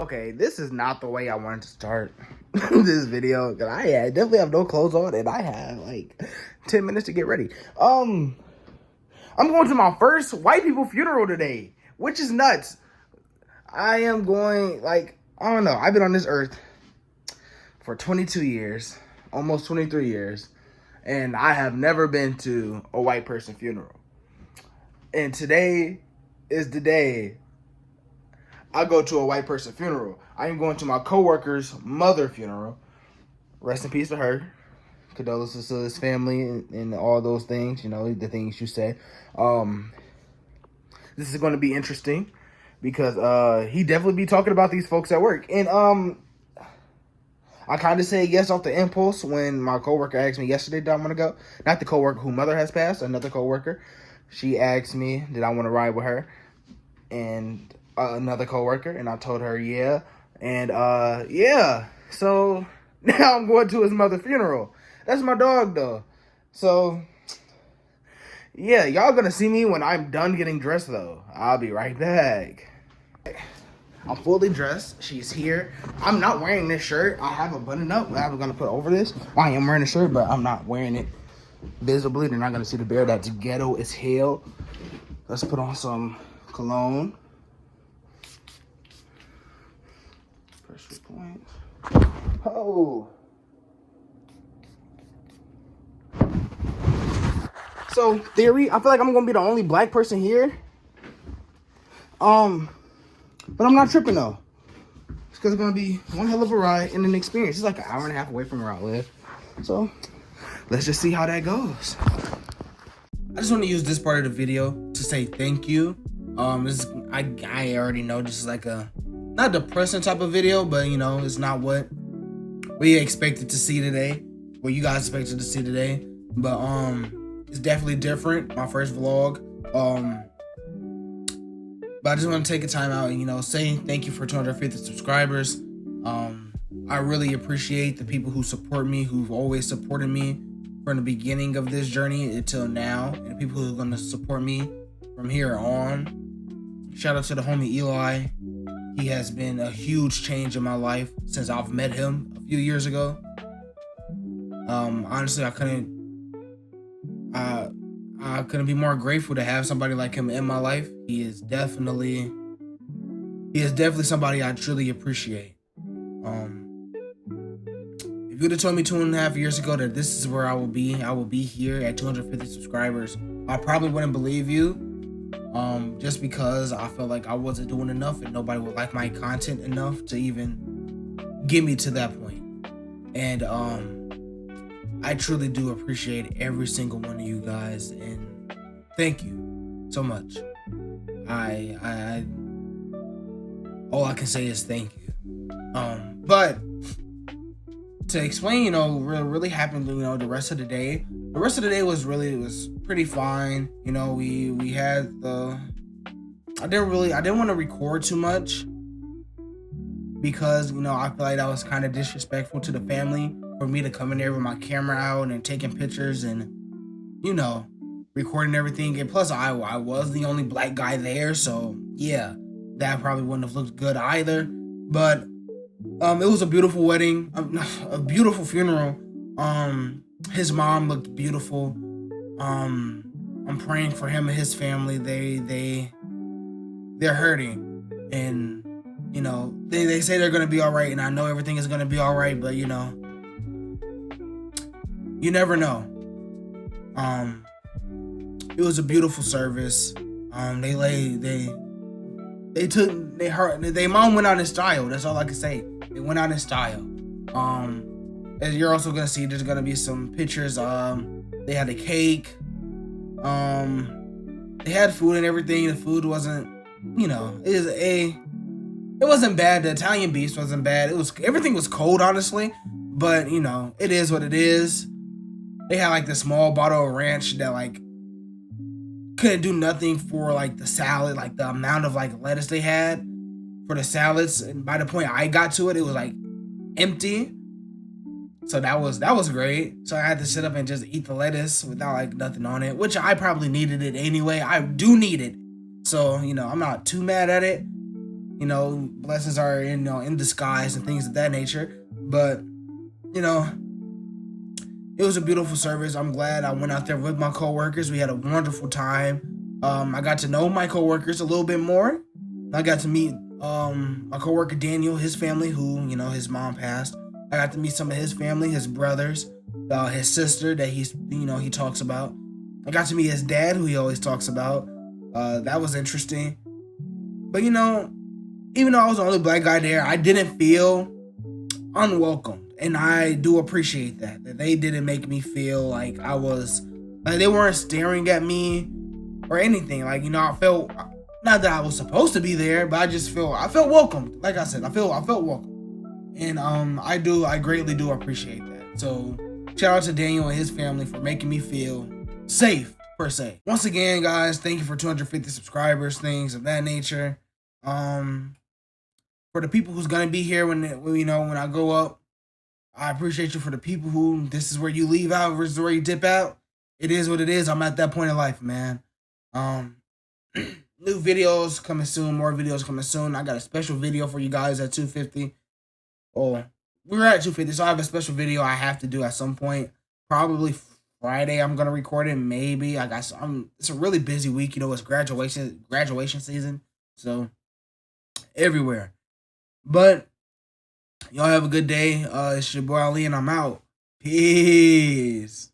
Okay, this is not the way I wanted to start this video because I definitely have no clothes on and I have like 10 minutes to get ready. I'm going to my first white people funeral today, which is nuts. I am going I don't know. I've been on this earth for 22 years, almost 23 years, and I have never been to a white person funeral. And today is the day I go to a white person funeral. I am going to my coworker's mother funeral. Rest in peace to her. Condolences to his family and all those things, the things you say. This is going to be interesting because he definitely be talking about these folks at work. And I kind of said yes off the impulse when my coworker asked me yesterday did I want to go. Not the coworker whose mother has passed, another coworker. She asked me did I want to ride with her and another coworker, and I told her yeah. And yeah. So now I'm going to his mother's funeral. That's my dog though. So yeah, y'all gonna see me when I'm done getting dressed though. I'll be right back. I'm fully dressed. She's here. I'm not wearing this shirt. I have a button up that I'm gonna put over this. I am wearing a shirt, but I'm not wearing it visibly. They're not gonna see the bear. That's ghetto as hell. Let's put on some cologne. Pressure point. Oh. So, theory, I feel like I'm gonna be the only black person here. But I'm not tripping though. It's because it's gonna be one hell of a ride and an experience. It's like an hour and a half away from where I live. So, let's just see how that goes. I just want to use this part of the video to say thank you. I already know this is like a not depressing type of video, but it's not what we expected to see today, what you guys expected to see today. But it's definitely different. My first vlog. But I just want to take a time out and say thank you for 250 subscribers. I really appreciate the people who support me, who've always supported me from the beginning of this journey until now, and the people who are going to support me from here on. Shout out to the homie Eli. He has been a huge change in my life since I've met him a few years ago. Honestly, I couldn't be more grateful to have somebody like him in my life. He is definitely somebody I truly appreciate. If you would have told me 2.5 years ago that this is where I will be here at 250 subscribers, I probably wouldn't believe you. Just because I felt like I wasn't doing enough and nobody would like my content enough to even get me to that point. And I truly do appreciate every single one of you guys, and thank you so much. I all I can say is thank you. But to explain, what really happened, the rest of the day. The rest of the day was pretty fine. We had I didn't want to record too much because, I feel like that was kind of disrespectful to the family for me to come in there with my camera out and taking pictures and, recording everything. And plus I was the only black guy there. So yeah, that probably wouldn't have looked good either. But it was a beautiful wedding, a beautiful funeral. His mom looked beautiful. I'm praying for him and his family. They're hurting, and they say they're gonna be all right, and I know everything is gonna be all right, but you never know. It was a beautiful service. They mom went out in style. That's all I can say. They went out in style. As you're also gonna see, there's gonna be some pictures. They had a cake. They had food and everything. The food wasn't, it wasn't bad. The Italian beef wasn't bad. Everything was cold, honestly. But it is what it is. They had like the small bottle of ranch that couldn't do nothing for the salad, the amount of lettuce they had for the salads. And by the point I got to it, it was empty. So that was great. So I had to sit up and just eat the lettuce without nothing on it, which I probably needed it anyway. I do need it. So, I'm not too mad at it. blessings are in disguise and things of that nature. But you know, it was a beautiful service. I'm glad I went out there with my coworkers. We had a wonderful time. I got to know my coworkers a little bit more. I got to meet my coworker Daniel, his family, who his mom passed. I got to meet some of his family, his brothers, his sister that he talks about. I got to meet his dad, who he always talks about. That was interesting. But even though I was the only black guy there, I didn't feel unwelcomed, and I do appreciate that they didn't make me feel like they weren't staring at me or anything. I felt, not that I was supposed to be there, but I felt welcomed. Like I said, I felt welcome, and I greatly do appreciate that. So shout out to Daniel and his family for making me feel safe, per se. Once again, guys, thank you for 250 subscribers, things of that nature. For the people who's gonna be here when I go up, I appreciate you. For the people who this is where you leave out versus where you dip out, it is what it is. I'm at that point in life, man. New videos coming soon, more videos coming soon. I got a special video for you guys at 250. Oh, we're at 250, so I have a special video I have to do at some point. Probably Friday I'm gonna record it. Maybe it's a really busy week. It's graduation season, so everywhere. But y'all have a good day. It's your boy Ali, and I'm out. Peace.